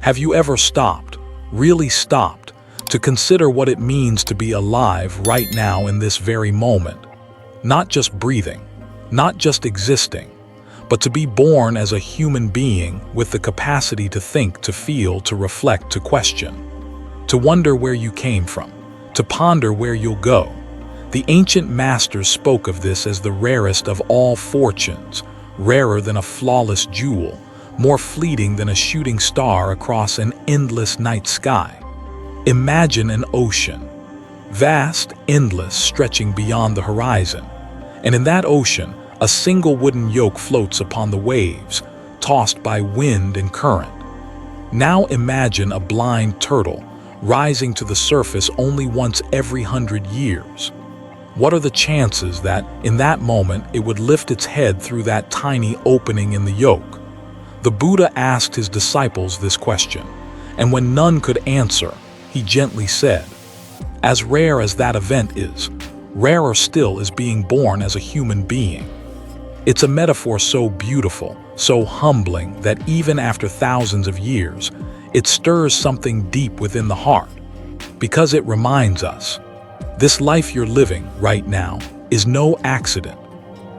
Have you ever stopped, really stopped, to consider what it means to be alive right now in this very moment? Not just breathing, not just existing, but to be born as a human being with the capacity to think, to feel, to reflect, to question, to wonder where you came from, to ponder where you'll go. The ancient masters spoke of this as the rarest of all fortunes, rarer than a flawless jewel, more fleeting than a shooting star across an endless night sky. Imagine an ocean, vast, endless, stretching beyond the horizon. And in that ocean, a single wooden yoke floats upon the waves, tossed by wind and current. Now imagine a blind turtle rising to the surface only once every 100 years. What are the chances that, in that moment, it would lift its head through that tiny opening in the yoke? The Buddha asked his disciples this question, and when none could answer, he gently said, "As rare as that event is, rarer still is being born as a human being." It's a metaphor so beautiful, so humbling, that even after thousands of years, it stirs something deep within the heart, because it reminds us, this life you're living right now is no accident.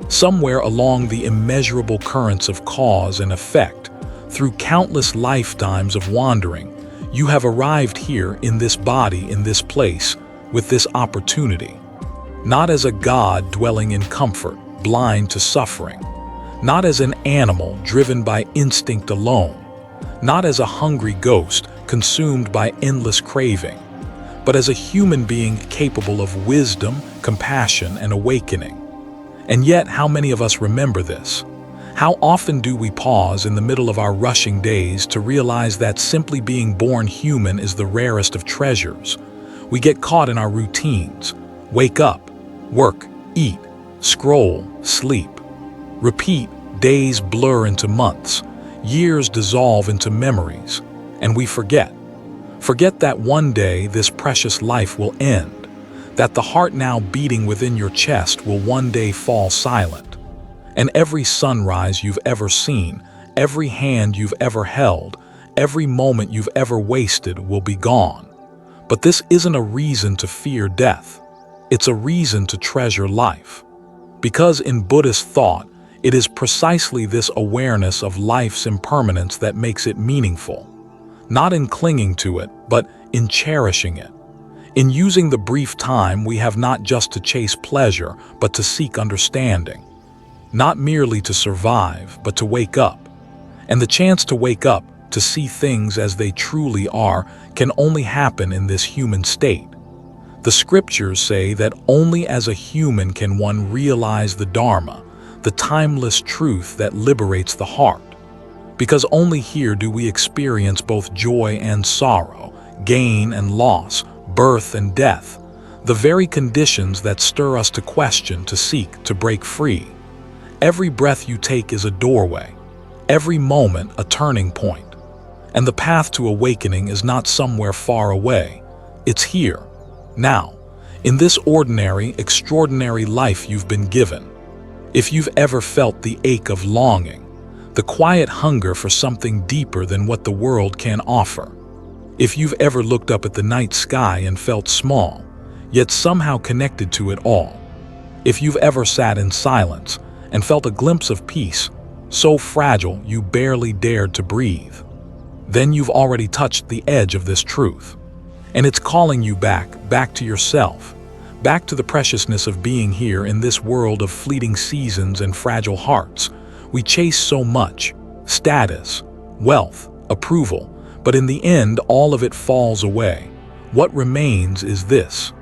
Somewhere along the immeasurable currents of cause and effect, through countless lifetimes of wandering, you have arrived here in this body, in this place, with this opportunity. Not as a God dwelling in comfort, blind to suffering. Not as an animal driven by instinct alone. Not as a hungry ghost consumed by endless craving, but as a human being capable of wisdom, compassion, and awakening. And yet, how many of us remember this? How often do we pause in the middle of our rushing days to realize that simply being born human is the rarest of treasures? We get caught in our routines. Wake up, work, eat, scroll, sleep. Repeat, days blur into months, years dissolve into memories, and we forget. Forget that one day this precious life will end, that the heart now beating within your chest will one day fall silent, and every sunrise you've ever seen, every hand you've ever held, every moment you've ever wasted will be gone. But this isn't a reason to fear death. It's a reason to treasure life. Because in Buddhist thought, it is precisely this awareness of life's impermanence that makes it meaningful. Not in clinging to it, but in cherishing it. In using the brief time we have not just to chase pleasure, but to seek understanding. Not merely to survive, but to wake up. And the chance to wake up, to see things as they truly are, can only happen in this human state. The scriptures say that only as a human can one realize the Dharma, the timeless truth that liberates the heart. Because only here do we experience both joy and sorrow, gain and loss, birth and death, the very conditions that stir us to question, to seek, to break free. Every breath you take is a doorway, every moment a turning point. And the path to awakening is not somewhere far away. It's here, now, in this ordinary, extraordinary life you've been given. If you've ever felt the ache of longing, the quiet hunger for something deeper than what the world can offer. If you've ever looked up at the night sky and felt small, yet somehow connected to it all. If you've ever sat in silence and felt a glimpse of peace, so fragile you barely dared to breathe, then you've already touched the edge of this truth. And it's calling you back to yourself, back to the preciousness of being here in this world of fleeting seasons and fragile hearts. We chase so much, status, wealth, approval, but in the end all of it falls away. What remains is this: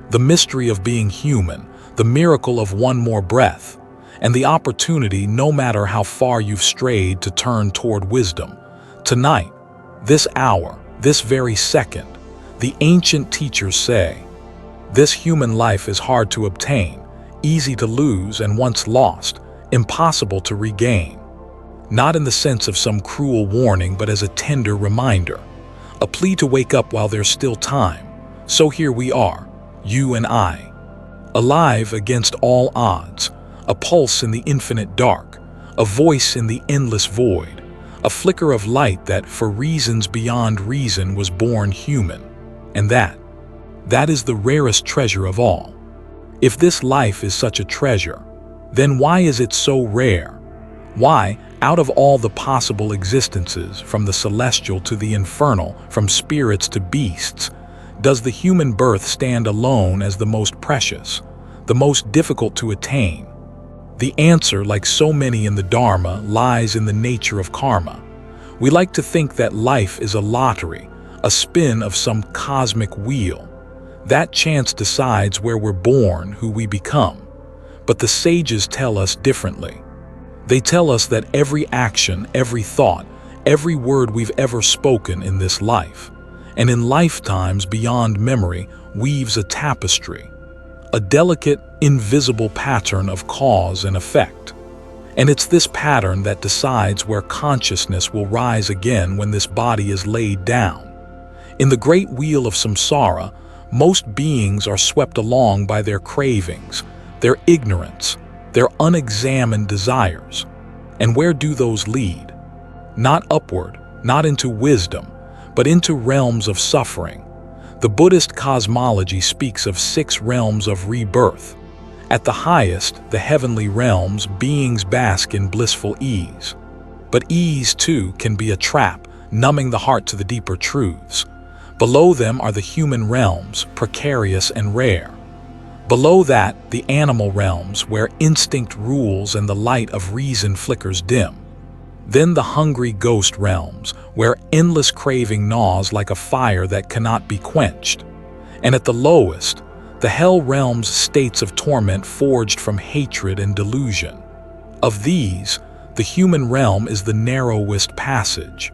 the mystery of being human, the miracle of one more breath, and the opportunity, no matter how far you've strayed, to turn toward wisdom. Tonight, this hour, this very second, the ancient teachers say, this human life is hard to obtain, easy to lose, and once lost, impossible to regain. Not in the sense of some cruel warning, but as a tender reminder, a plea to wake up while there's still time. So here we are, you and I, alive against all odds, a pulse in the infinite dark, a voice in the endless void, a flicker of light that, for reasons beyond reason, was born human. And that is the rarest treasure of all. If this life is such a treasure, then why is it so rare? Why, out of all the possible existences, from the celestial to the infernal, from spirits to beasts, does the human birth stand alone as the most precious, the most difficult to attain? The answer, like so many in the Dharma, lies in the nature of karma. We like to think that life is a lottery, a spin of some cosmic wheel. That chance decides where we're born, who we become. But the sages tell us differently. They tell us that every action, every thought, every word we've ever spoken in this life, and in lifetimes beyond memory, weaves a tapestry, a delicate, invisible pattern of cause and effect. And it's this pattern that decides where consciousness will rise again when this body is laid down. In the great wheel of samsara, most beings are swept along by their cravings, their ignorance, their unexamined desires. And where do those lead? Not upward, not into wisdom, but into realms of suffering. The Buddhist cosmology speaks of 6 realms of rebirth. At the highest, the heavenly realms, beings bask in blissful ease. But ease, too, can be a trap, numbing the heart to the deeper truths. Below them are the human realms, precarious and rare. Below that, the animal realms, where instinct rules and the light of reason flickers dim. Then the hungry ghost realms, where endless craving gnaws like a fire that cannot be quenched. And at the lowest, the hell realms, states of torment forged from hatred and delusion. Of these, the human realm is the narrowest passage.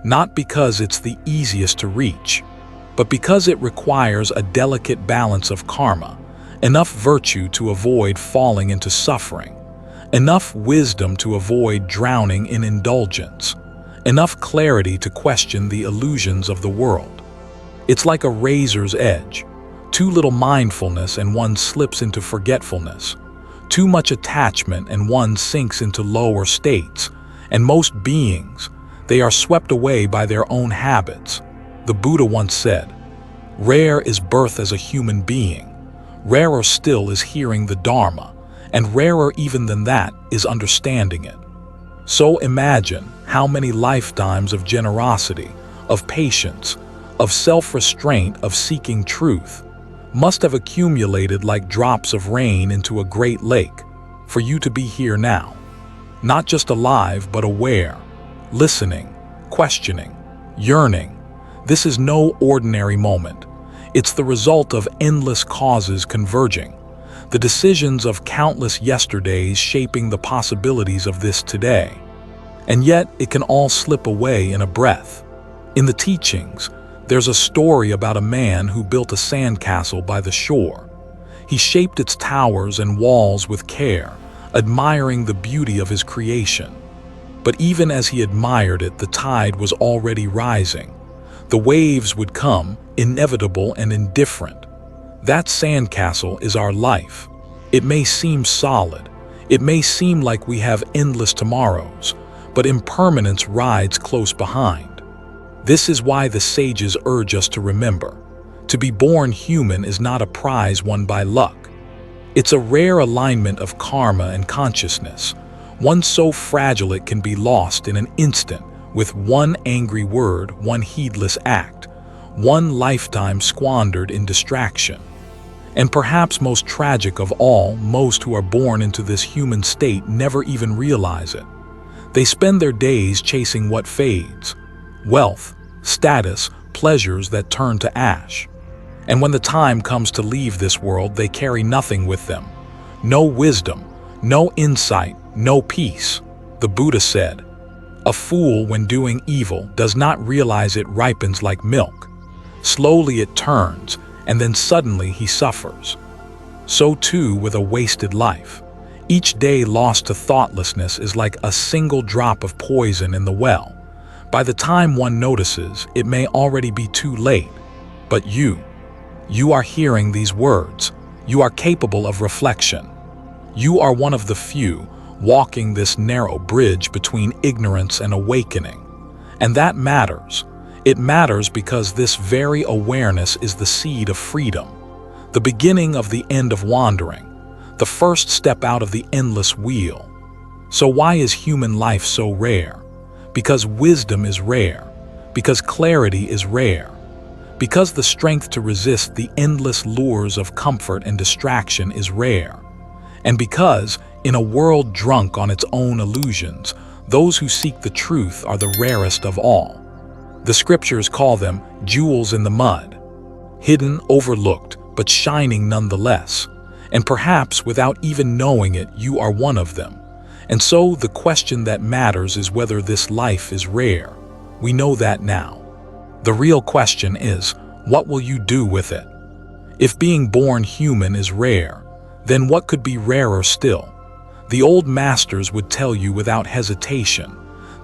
Not because it's the easiest to reach, but because it requires a delicate balance of karma, enough virtue to avoid falling into suffering, enough wisdom to avoid drowning in indulgence, enough clarity to question the illusions of the world. It's like a razor's edge. Too little mindfulness and one slips into forgetfulness. Too much attachment and one sinks into lower states. And most beings, they are swept away by their own habits. The Buddha once said, "Rare is birth as a human being. Rarer still is hearing the Dharma, and rarer even than that is understanding it." So imagine how many lifetimes of generosity, of patience, of self-restraint, of seeking truth, must have accumulated like drops of rain into a great lake, for you to be here now. Not just alive, but aware, listening, questioning, yearning. This is no ordinary moment. It's the result of endless causes converging, the decisions of countless yesterdays shaping the possibilities of this today. And yet, it can all slip away in a breath. In the teachings, there's a story about a man who built a sandcastle by the shore. He shaped its towers and walls with care, admiring the beauty of his creation. But even as he admired it, the tide was already rising. The waves would come, inevitable and indifferent. That sandcastle is our life. It may seem solid. It may seem like we have endless tomorrows, but impermanence rides close behind. This is why the sages urge us to remember. To be born human is not a prize won by luck. It's a rare alignment of karma and consciousness, one so fragile it can be lost in an instant with one angry word, one heedless act, one lifetime squandered in distraction. And perhaps most tragic of all, most who are born into this human state never even realize it. They spend their days chasing what fades: wealth, status, pleasures that turn to ash. And when the time comes to leave this world, they carry nothing with them. No wisdom, no insight, no peace. The Buddha said, "A fool, when doing evil, does not realize it ripens like milk. Slowly it turns, and then suddenly he suffers." So too with a wasted life. Each day lost to thoughtlessness is like a single drop of poison in the well. By the time one notices, it may already be too late. But you are hearing these words. You are capable of reflection. You are one of the few, walking this narrow bridge between ignorance and awakening. And that matters. It matters because this very awareness is the seed of freedom, the beginning of the end of wandering, the first step out of the endless wheel. So why is human life so rare? Because wisdom is rare, because clarity is rare, because the strength to resist the endless lures of comfort and distraction is rare, and because, in a world drunk on its own illusions, those who seek the truth are the rarest of all. The scriptures call them jewels in the mud, hidden, overlooked, but shining nonetheless. And perhaps without even knowing it, you are one of them. And so the question that matters is whether this life is rare. We know that now. The real question is, what will you do with it? If being born human is rare, then what could be rarer still? The old masters would tell you without hesitation,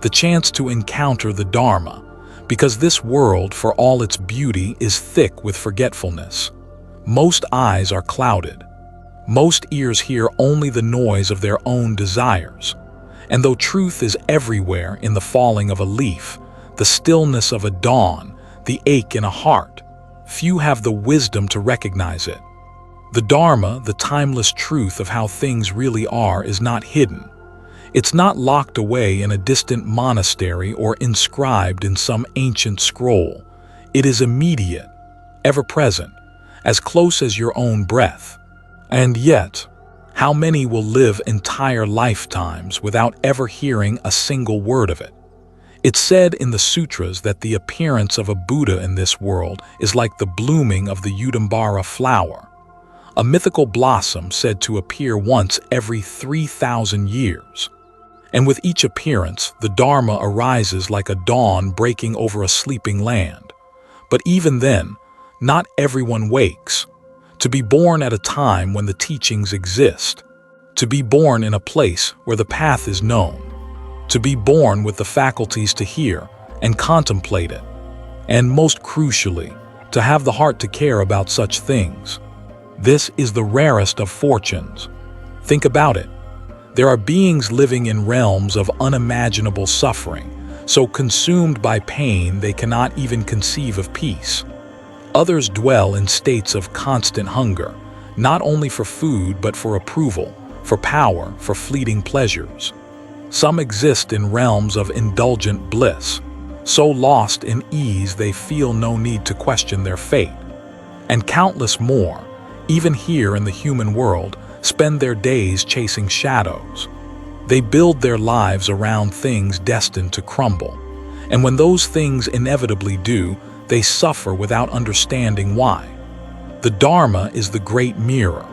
the chance to encounter the Dharma, because this world, for all its beauty, is thick with forgetfulness. Most eyes are clouded. Most ears hear only the noise of their own desires. And though truth is everywhere in the falling of a leaf, the stillness of a dawn, the ache in a heart, few have the wisdom to recognize it. The Dharma, the timeless truth of how things really are, is not hidden. It's not locked away in a distant monastery or inscribed in some ancient scroll. It is immediate, ever present, as close as your own breath. And yet, how many will live entire lifetimes without ever hearing a single word of it? It's said in the sutras that the appearance of a Buddha in this world is like the blooming of the Udambara flower, a mythical blossom said to appear once every 3,000 years. And with each appearance, the Dharma arises like a dawn breaking over a sleeping land. But even then, not everyone wakes. To be born at a time when the teachings exist, to be born in a place where the path is known, to be born with the faculties to hear and contemplate it, and most crucially, to have the heart to care about such things. This is the rarest of fortunes. Think about it. There are beings living in realms of unimaginable suffering, so consumed by pain they cannot even conceive of peace. Others dwell in states of constant hunger, not only for food but for approval, for power, for fleeting pleasures. Some exist in realms of indulgent bliss, so lost in ease they feel no need to question their fate. And countless more, even here in the human world, spend their days chasing shadows. They build their lives around things destined to crumble, and when those things inevitably do, they suffer without understanding why. The Dharma is the great mirror.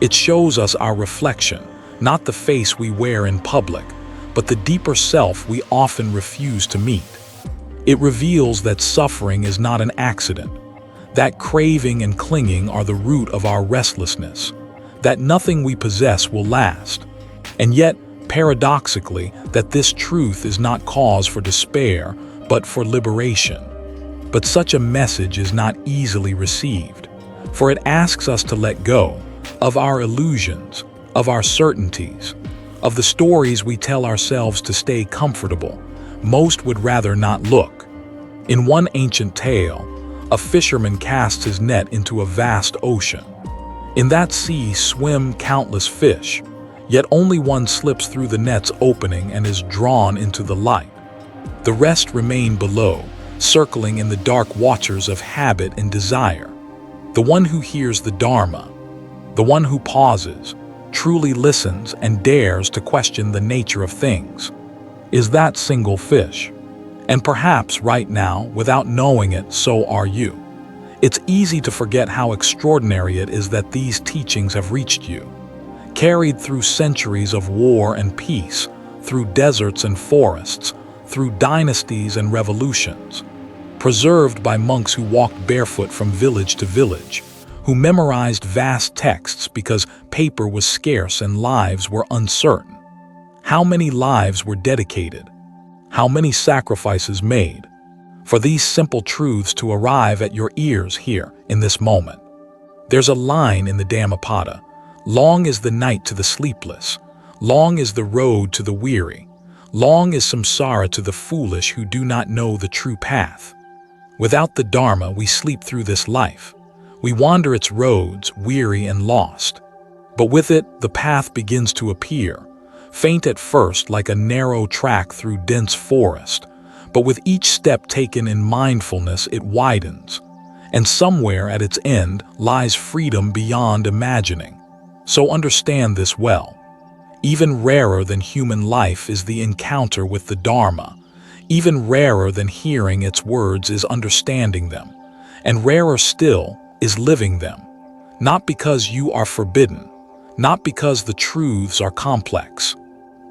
It shows us our reflection, not the face we wear in public, but the deeper self we often refuse to meet. It reveals that suffering is not an accident, that craving and clinging are the root of our restlessness, that nothing we possess will last, and yet, paradoxically, that this truth is not cause for despair, but for liberation. But such a message is not easily received, for it asks us to let go of our illusions, of our certainties, of the stories we tell ourselves to stay comfortable. Most would rather not look. In one ancient tale, a fisherman casts his net into a vast ocean. In that sea swim countless fish, yet only one slips through the net's opening and is drawn into the light. The rest remain below, circling in the dark waters of habit and desire. The one who hears the Dharma, the one who pauses, truly listens and dares to question the nature of things, is that single fish. And perhaps right now, without knowing it, so are you. It's easy to forget how extraordinary it is that these teachings have reached you, carried through centuries of war and peace, through deserts and forests, through dynasties and revolutions, preserved by monks who walked barefoot from village to village, who memorized vast texts because paper was scarce and lives were uncertain. How many lives were dedicated? How many sacrifices made for these simple truths to arrive at your ears here in this moment? There's a line in the Dhammapada: long is the night to the sleepless, Long is the road to the weary. Long is samsara to the foolish who do not know the true path. Without the Dharma, we sleep through this life. We wander its roads, weary and lost. But with it, the path begins to appear, faint at first like a narrow track through dense forest. But with each step taken in mindfulness, it widens. And somewhere at its end lies freedom beyond imagining. So understand this well. Even rarer than human life is the encounter with the Dharma. Even rarer than hearing its words is understanding them. And rarer still is living them. Not because you are forbidden, not because the truths are complex,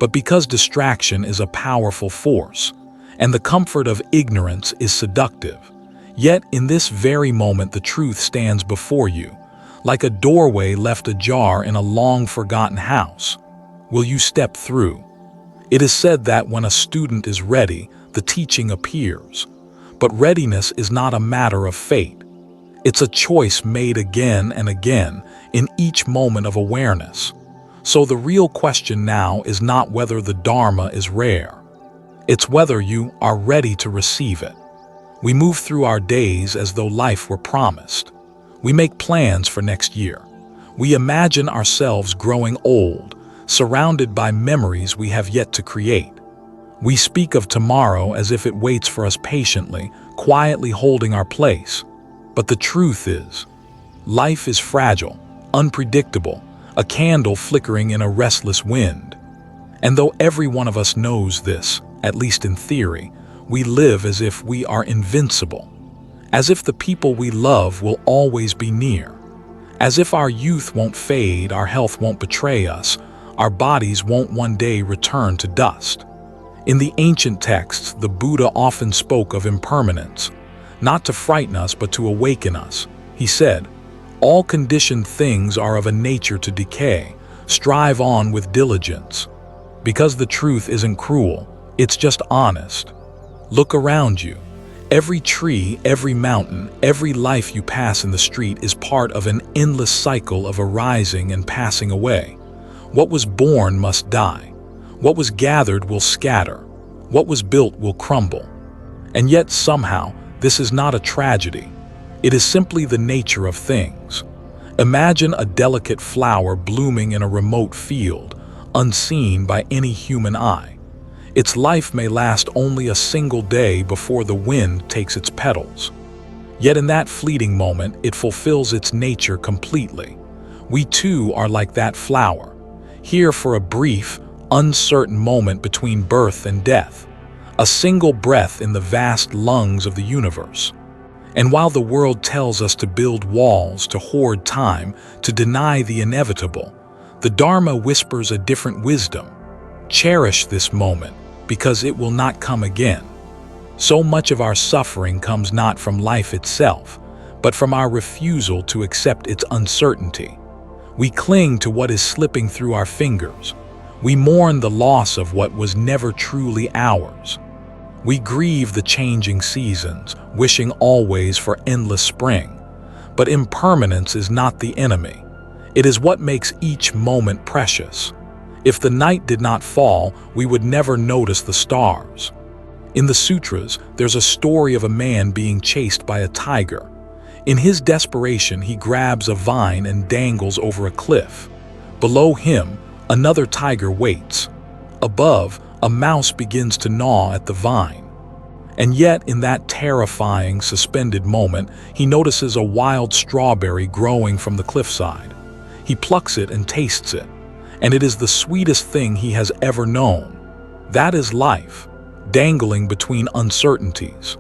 but because distraction is a powerful force, and the comfort of ignorance is seductive. Yet in this very moment the truth stands before you, like a doorway left ajar in a long-forgotten house. Will you step through? It is said that when a student is ready, the teaching appears. But readiness is not a matter of fate. It's a choice made again and again in each moment of awareness. So the real question now is not whether the Dharma is rare. It's whether you are ready to receive it. We move through our days as though life were promised. We make plans for next year. We imagine ourselves growing old, surrounded by memories we have yet to create. We speak of tomorrow as if it waits for us patiently, quietly holding our place. But the truth is, life is fragile, unpredictable, a candle flickering in a restless wind. And though every one of us knows this, at least in theory, we live as if we are invincible, as if the people we love will always be near, as if our youth won't fade, our health won't betray us, our bodies won't one day return to dust. In the ancient texts, the Buddha often spoke of impermanence, not to frighten us but to awaken us. He said, "All conditioned things are of a nature to decay. Strive on with diligence." Because the truth isn't cruel, it's just honest. Look around you. Every tree, every mountain, every life you pass in the street is part of an endless cycle of arising and passing away. What was born must die. What was gathered will scatter. What was built will crumble. And yet somehow, this is not a tragedy. It is simply the nature of things. Imagine a delicate flower blooming in a remote field, unseen by any human eye. Its life may last only a single day before the wind takes its petals. Yet in that fleeting moment, it fulfills its nature completely. We too are like that flower, here for a brief, uncertain moment between birth and death, a single breath in the vast lungs of the universe. And while the world tells us to build walls, to hoard time, to deny the inevitable, the Dharma whispers a different wisdom. Cherish this moment, because it will not come again. So much of our suffering comes not from life itself, but from our refusal to accept its uncertainty. We cling to what is slipping through our fingers. We mourn the loss of what was never truly ours. We grieve the changing seasons, wishing always for endless spring. But impermanence is not the enemy. It is what makes each moment precious. If the night did not fall, we would never notice the stars. In the sutras, there's a story of a man being chased by a tiger. In his desperation, he grabs a vine and dangles over a cliff. Below him, another tiger waits. Above, a mouse begins to gnaw at the vine. And yet, in that terrifying, suspended moment, he notices a wild strawberry growing from the cliffside. He plucks it and tastes it, and it is the sweetest thing he has ever known. That is life, dangling between uncertainties,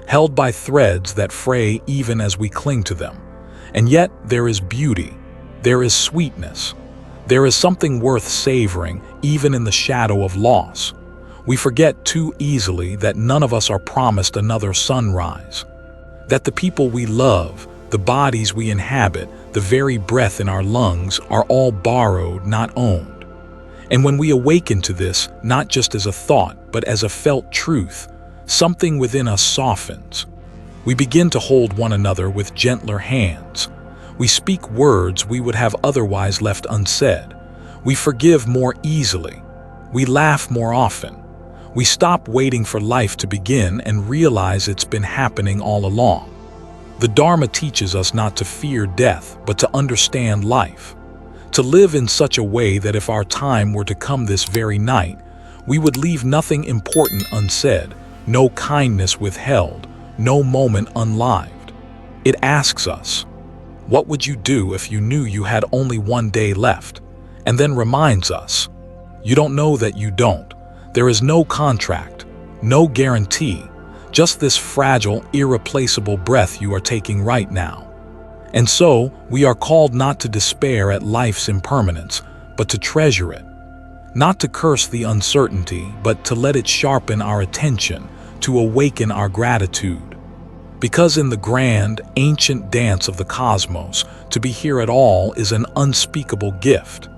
held by threads that fray even as we cling to them. And yet there is beauty, there is sweetness, there is something worth savoring even in the shadow of loss. We forget too easily that none of us are promised another sunrise, that the people we love, the bodies we inhabit, the very breath in our lungs are all borrowed, not owned. And when we awaken to this, not just as a thought, but as a felt truth, something within us softens. We begin to hold one another with gentler hands. We speak words we would have otherwise left unsaid. We forgive more easily. We laugh more often. We stop waiting for life to begin and realize it's been happening all along. The Dharma teaches us not to fear death, but to understand life. To live in such a way that if our time were to come this very night, we would leave nothing important unsaid, no kindness withheld, no moment unlived. It asks us, what would you do if you knew you had only one day left? And then reminds us, you don't know that you don't. There is no contract, no guarantee, just this fragile, irreplaceable breath you are taking right now. And so, we are called not to despair at life's impermanence, but to treasure it. Not to curse the uncertainty, but to let it sharpen our attention, to awaken our gratitude. Because in the grand, ancient dance of the cosmos, to be here at all is an unspeakable gift.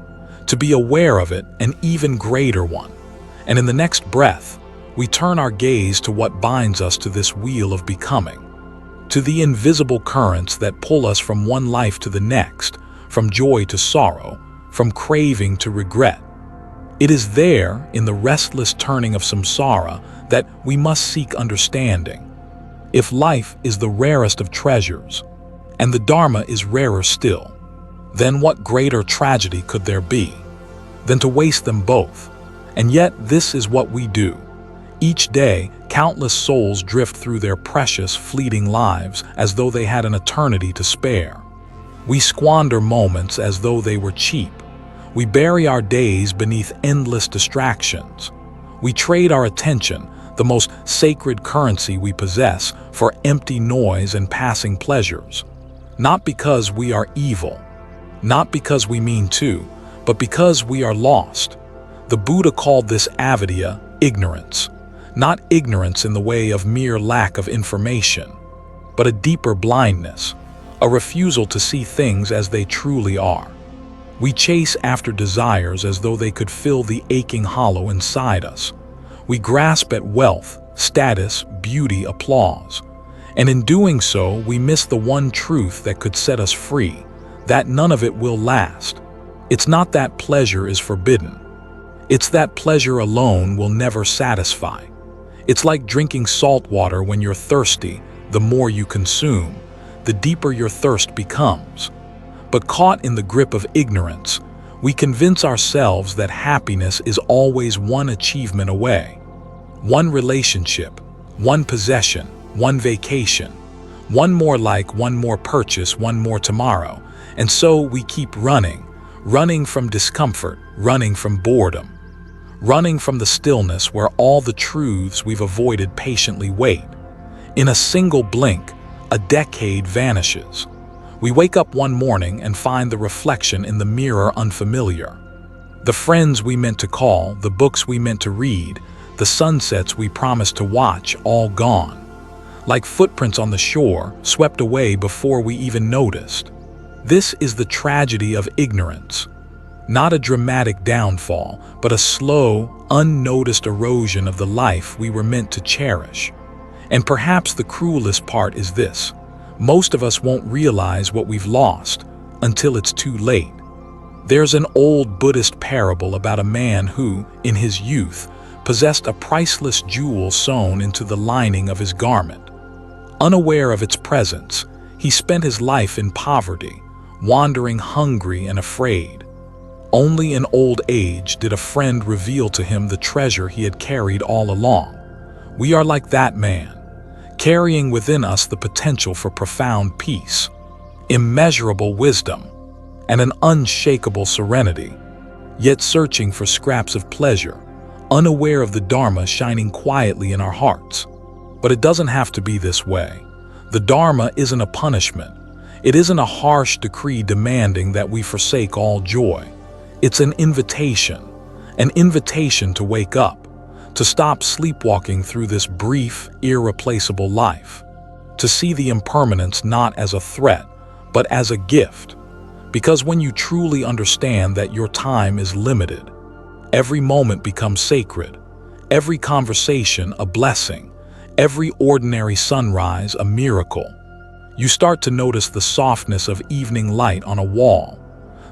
To be aware of it, an even greater one. And in the next breath, we turn our gaze to what binds us to this wheel of becoming, to the invisible currents that pull us from one life to the next, from joy to sorrow, from craving to regret. It is there, in the restless turning of samsara, that we must seek understanding. If life is the rarest of treasures, and the Dharma is rarer still, then what greater tragedy could there be than to waste them both? And yet this is what we do. Each day, countless souls drift through their precious, fleeting lives as though they had an eternity to spare. We squander moments as though they were cheap. We bury our days beneath endless distractions. We trade our attention, the most sacred currency we possess, for empty noise and passing pleasures. Not because we are evil, not because we mean to, but because we are lost. The Buddha called this avidya ignorance. Not ignorance in the way of mere lack of information, but a deeper blindness, a refusal to see things as they truly are. We chase after desires as though they could fill the aching hollow inside us. We grasp at wealth, status, beauty, applause. And in doing so, we miss the one truth that could set us free, that none of it will last. It's not that pleasure is forbidden. It's that pleasure alone will never satisfy. It's like drinking salt water when you're thirsty. The more you consume, the deeper your thirst becomes. But caught in the grip of ignorance, we convince ourselves that happiness is always one achievement away. One relationship, one possession, one vacation, one more like, one more purchase, one more tomorrow. And so we keep running from discomfort, running from boredom, running from the stillness where all the truths we've avoided patiently wait. In a single blink, a decade vanishes. We wake up one morning and find the reflection in the mirror unfamiliar. The friends we meant to call, the books we meant to read, the sunsets we promised to watch, all gone. Like footprints on the shore, swept away before we even noticed. This is the tragedy of ignorance. Not a dramatic downfall, but a slow, unnoticed erosion of the life we were meant to cherish. And perhaps the cruelest part is this: most of us won't realize what we've lost until it's too late. There's an old Buddhist parable about a man who, in his youth, possessed a priceless jewel sewn into the lining of his garment. Unaware of its presence, he spent his life in poverty, wandering hungry and afraid. Only in old age did a friend reveal to him the treasure he had carried all along. We are like that man, carrying within us the potential for profound peace, immeasurable wisdom, and an unshakable serenity, yet searching for scraps of pleasure, unaware of the Dharma shining quietly in our hearts. But it doesn't have to be this way. The Dharma isn't a punishment. It isn't a harsh decree demanding that we forsake all joy. It's an invitation to wake up, to stop sleepwalking through this brief, irreplaceable life, to see the impermanence not as a threat, but as a gift. Because when you truly understand that your time is limited, every moment becomes sacred, every conversation a blessing, every ordinary sunrise a miracle. You start to notice the softness of evening light on a wall,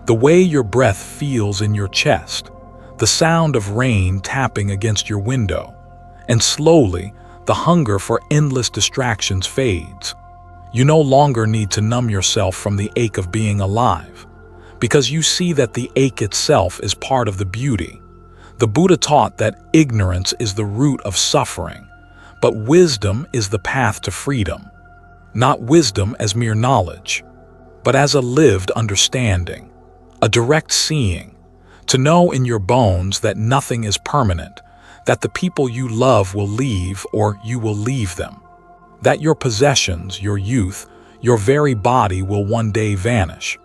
the way your breath feels in your chest, the sound of rain tapping against your window, and slowly, the hunger for endless distractions fades. You no longer need to numb yourself from the ache of being alive, because you see that the ache itself is part of the beauty. The Buddha taught that ignorance is the root of suffering, but wisdom is the path to freedom. Not wisdom as mere knowledge, but as a lived understanding, a direct seeing, to know in your bones that nothing is permanent, that the people you love will leave or you will leave them, that your possessions, your youth, your very body will one day vanish,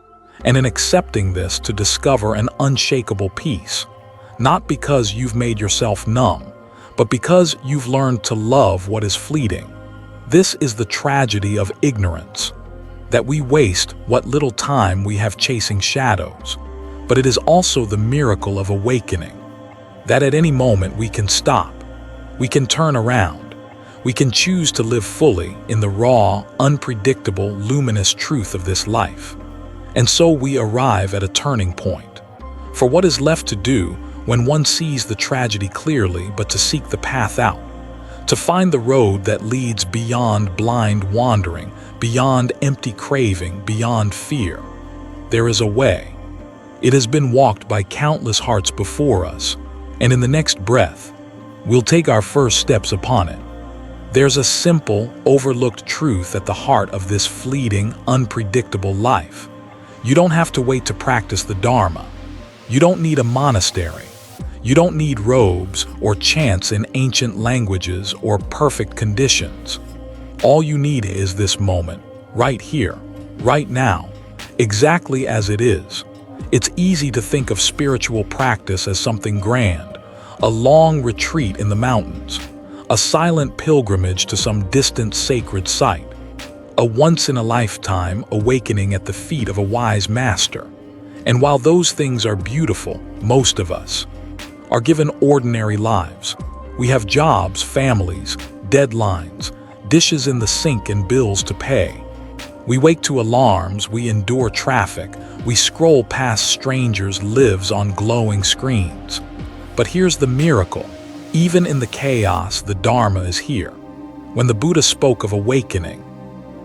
and in accepting this to discover an unshakable peace, not because you've made yourself numb, but because you've learned to love what is fleeting. This is the tragedy of ignorance, that we waste what little time we have chasing shadows, but it is also the miracle of awakening, that at any moment we can stop, we can turn around, we can choose to live fully in the raw, unpredictable, luminous truth of this life. And so we arrive at a turning point. For what is left to do when one sees the tragedy clearly but to seek the path out, to find the road that leads beyond blind wandering, beyond empty craving, beyond fear. There is a way. It has been walked by countless hearts before us, and in the next breath, we'll take our first steps upon it. There's a simple, overlooked truth at the heart of this fleeting, unpredictable life. You don't have to wait to practice the Dharma. You don't need a monastery. You don't need robes or chants in ancient languages or perfect conditions. All you need is this moment, right here, right now, exactly as it is. It's easy to think of spiritual practice as something grand, a long retreat in the mountains, a silent pilgrimage to some distant sacred site, a once-in-a-lifetime awakening at the feet of a wise master. And while those things are beautiful, most of us are given ordinary lives. We have jobs, families, deadlines, dishes in the sink and bills to pay. We wake to alarms, we endure traffic, we scroll past strangers' lives on glowing screens. But here's the miracle. Even in the chaos, the Dharma is here. When the Buddha spoke of awakening,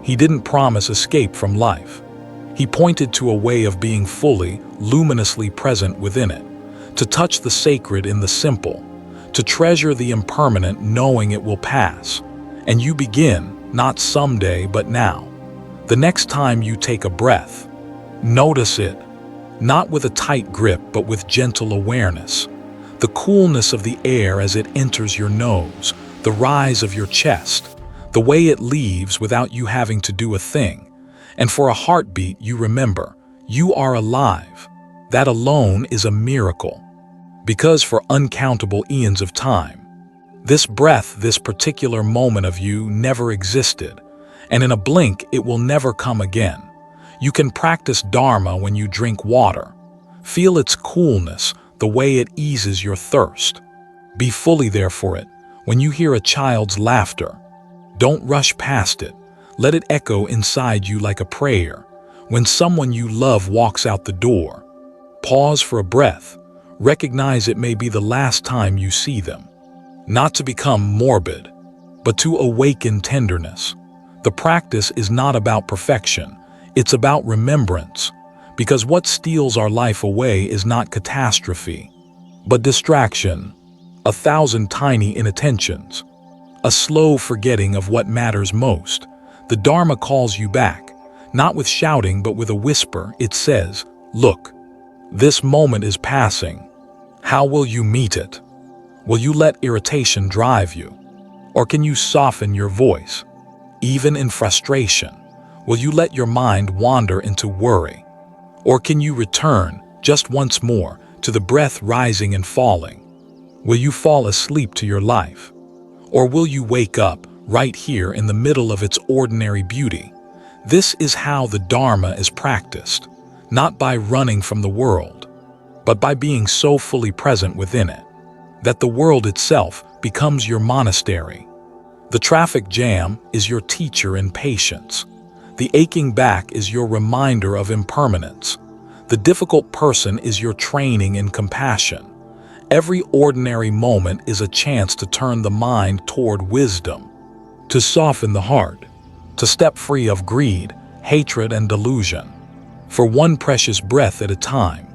he didn't promise escape from life. He pointed to a way of being fully, luminously present within it, to touch the sacred in the simple, to treasure the impermanent knowing it will pass. And you begin, not someday, but now. The next time you take a breath, notice it, not with a tight grip, but with gentle awareness. The coolness of the air as it enters your nose, the rise of your chest, the way it leaves without you having to do a thing. And for a heartbeat, you remember, you are alive. That alone is a miracle. Because for uncountable eons of time, this breath, this particular moment of you never existed, and in a blink it will never come again. You can practice Dharma when you drink water. Feel its coolness, the way it eases your thirst. Be fully there for it. When you hear a child's laughter, don't rush past it. Let it echo inside you like a prayer. When someone you love walks out the door, pause for a breath. Recognize it may be the last time you see them. Not to become morbid, but to awaken tenderness. The practice is not about perfection, it's about remembrance, because what steals our life away is not catastrophe, but distraction, 1,000 tiny inattentions, a slow forgetting of what matters most. The Dharma calls you back, not with shouting but with a whisper. It says, look, this moment is passing. How will you meet it? Will you let irritation drive you? Or can you soften your voice? Even in frustration, will you let your mind wander into worry? Or can you return, just once more, to the breath rising and falling? Will you fall asleep to your life? Or will you wake up right here in the middle of its ordinary beauty? This is how the Dharma is practiced, not by running from the world, but by being so fully present within it, that the world itself becomes your monastery. The traffic jam is your teacher in patience. The aching back is your reminder of impermanence. The difficult person is your training in compassion. Every ordinary moment is a chance to turn the mind toward wisdom, to soften the heart, to step free of greed, hatred, and delusion, for one precious breath at a time.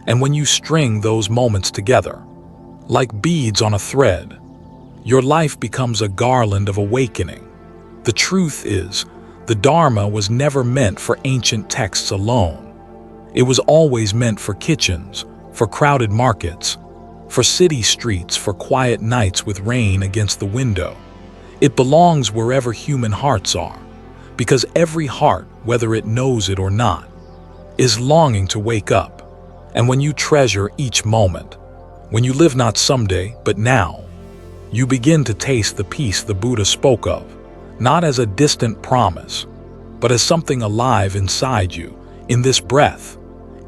And when you string those moments together, like beads on a thread, your life becomes a garland of awakening. The truth is, the Dharma was never meant for ancient texts alone. It was always meant for kitchens, for crowded markets, for city streets, for quiet nights with rain against the window. It belongs wherever human hearts are, because every heart, whether it knows it or not, is longing to wake up. And when you treasure each moment, when you live not someday, but now, you begin to taste the peace the Buddha spoke of, not as a distant promise, but as something alive inside you, in this breath,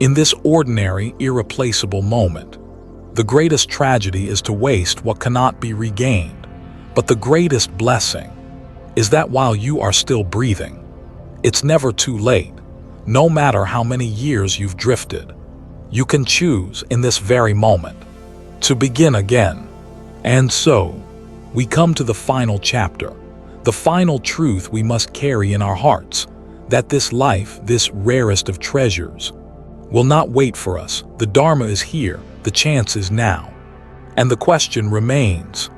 in this ordinary, irreplaceable moment. The greatest tragedy is to waste what cannot be regained, but the greatest blessing is that while you are still breathing, it's never too late. No matter how many years you've drifted, you can choose in this very moment to begin again. And so, we come to the final chapter, the final truth we must carry in our hearts, that this life, this rarest of treasures, will not wait for us. The Dharma is here, the chance is now. And the question remains,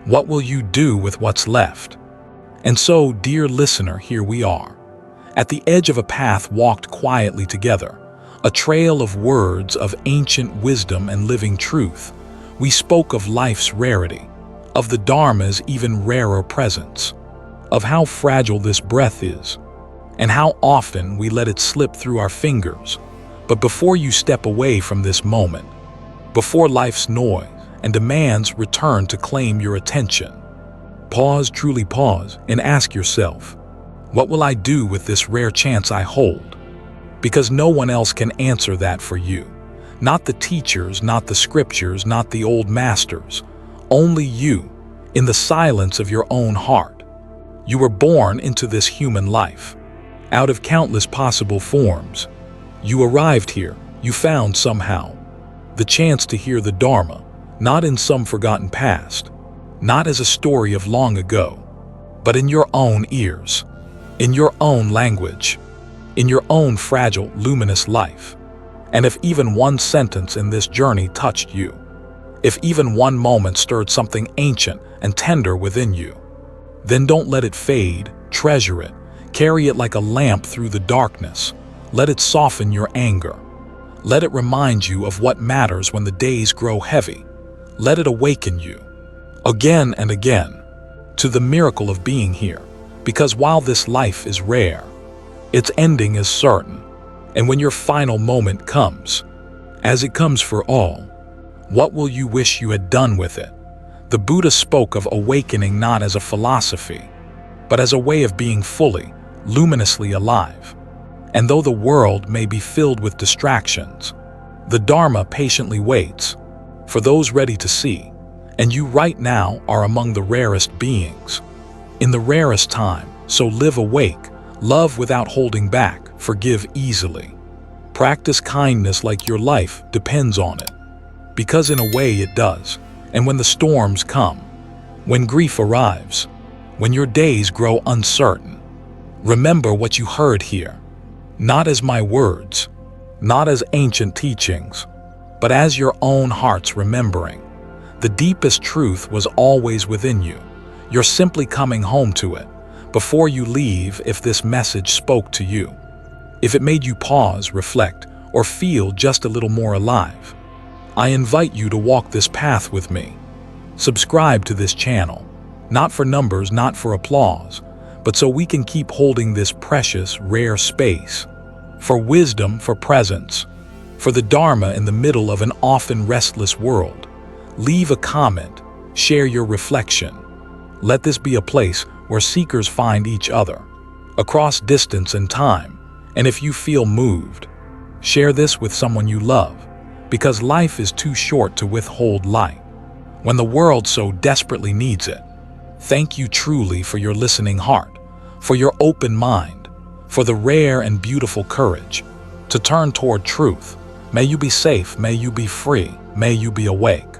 what will you do with what's left? And so, dear listener, here we are, at the edge of a path walked quietly together, a trail of words of ancient wisdom and living truth. We spoke of life's rarity, of the Dharma's even rarer presence, of how fragile this breath is, and how often we let it slip through our fingers. But before you step away from this moment, before life's noise and demands return to claim your attention, pause, truly pause, and ask yourself, what will I do with this rare chance I hold? Because no one else can answer that for you. Not the teachers, not the scriptures, not the old masters. Only you, in the silence of your own heart. You were born into this human life. Out of countless possible forms, you arrived here, you found somehow the chance to hear the Dharma, not in some forgotten past, not as a story of long ago, but in your own ears, in your own language, in your own fragile, luminous life. And if even one sentence in this journey touched you, if even one moment stirred something ancient and tender within you, then don't let it fade, treasure it, carry it like a lamp through the darkness. Let it soften your anger. Let it remind you of what matters when the days grow heavy. Let it awaken you, again and again, to the miracle of being here. Because while this life is rare, its ending is certain. And when your final moment comes, as it comes for all, what will you wish you had done with it? The Buddha spoke of awakening not as a philosophy, but as a way of being fully, luminously alive. And though the world may be filled with distractions, the Dharma patiently waits for those ready to see. And you right now are among the rarest beings, in the rarest time. So live awake, love without holding back, forgive easily. Practice kindness like your life depends on it, because in a way it does. And when the storms come, when grief arrives, when your days grow uncertain, remember what you heard here, not as my words, not as ancient teachings, but as your own heart's remembering. The deepest truth was always within you. You're simply coming home to it. Before you leave, if this message spoke to you, if it made you pause, reflect, or feel just a little more alive, I invite you to walk this path with me. Subscribe to this channel, not for numbers, not for applause, but so we can keep holding this precious, rare space, for wisdom, for presence, for the Dharma in the middle of an often restless world. Leave a comment, share your reflection. Let this be a place where seekers find each other, across distance and time. And if you feel moved, share this with someone you love, because life is too short to withhold light, when the world so desperately needs it. Thank you truly for your listening heart, for your open mind, for the rare and beautiful courage to turn toward truth. May you be safe, may you be free, may you be awake.